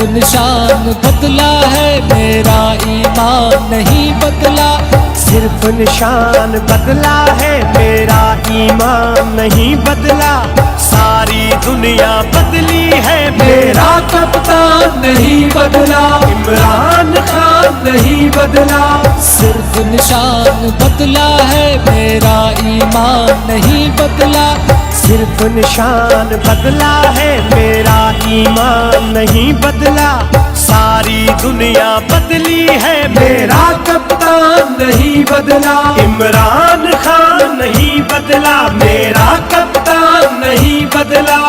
निशान बदला है, मेरा ईमान नहीं बदला। सिर्फ निशान बदला है, मेरा ईमान नहीं बदला। सारी दुनिया बदली है, मेरा कप्तान नहीं बदला, इमरान खान नहीं बदला। सिर्फ निशान बदला है, मेरा ईमान नहीं बदला। सिर्फ निशान बदला है, मेरा ईमान नहीं बदला। सारी दुनिया बदली है, मेरा कप्तान नहीं बदला, इमरान खान नहीं बदला। मेरा कप्तान नहीं बदला।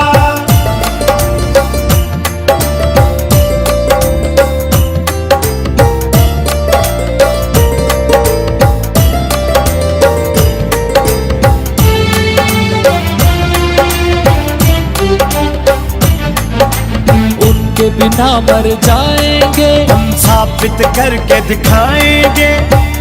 उनके बिना मर जाएंगे, हम साबित करके दिखाएंगे।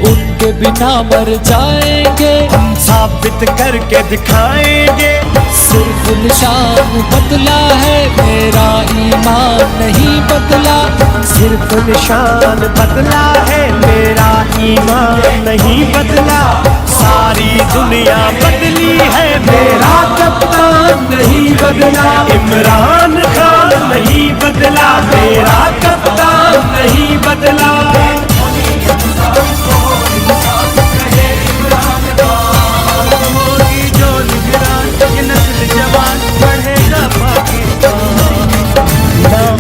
उनके बिना मर जाएंगे, हम साबित करके दिखाएंगे। सिर्फ निशान बदला है, मेरा ईमान नहीं बदला। सिर्फ निशान बदला है, मेरा ईमान नहीं बदला। सारी दुनिया बदली है, मेरा कप्तान नहीं बदला, इमरान खान नहीं बदला। मेरा कप्तान नहीं बदला।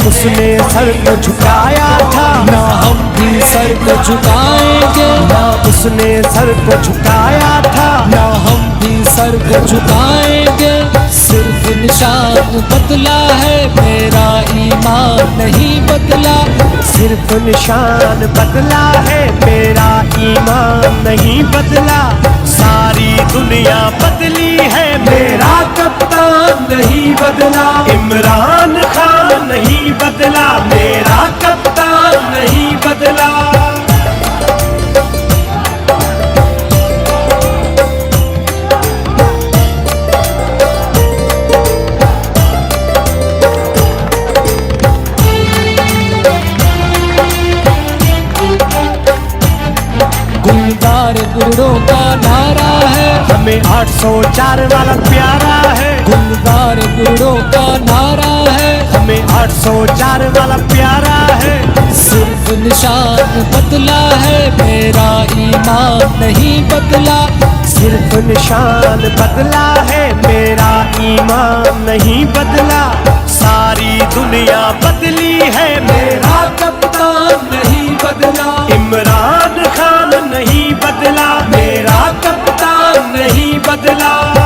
उसने सर को झुकाया था, ना हम भी सर को झुकाएंगे। ना उसने सर को झुकाया था, ना हम भी सर को झुकाएंगे। सिर्फ निशान बदला है, मेरा ईमान नहीं बदला। सिर्फ निशान बदला है, मेरा ईमान नहीं बदला। सारी दुनिया बदली है, मेरा कप्तान नहीं बदला, इमरान खान नहीं बदला। मेरा कप्तान नहीं बदला। गुलदार गुरडों का नारा है, हमें 804 वाला प्यारा है। गुलदार गुरडों का नारा है, हमें 804 वाला प्यारा है। सिर्फ निशान बदला है, मेरा ईमान नहीं बदला। सिर्फ निशान बदला है, मेरा ईमान नहीं बदला। सारी दुनिया बदली है, मेरा कप्तान नहीं बदला, इमरान खान नहीं बदला। मेरा कप्तान नहीं बदला।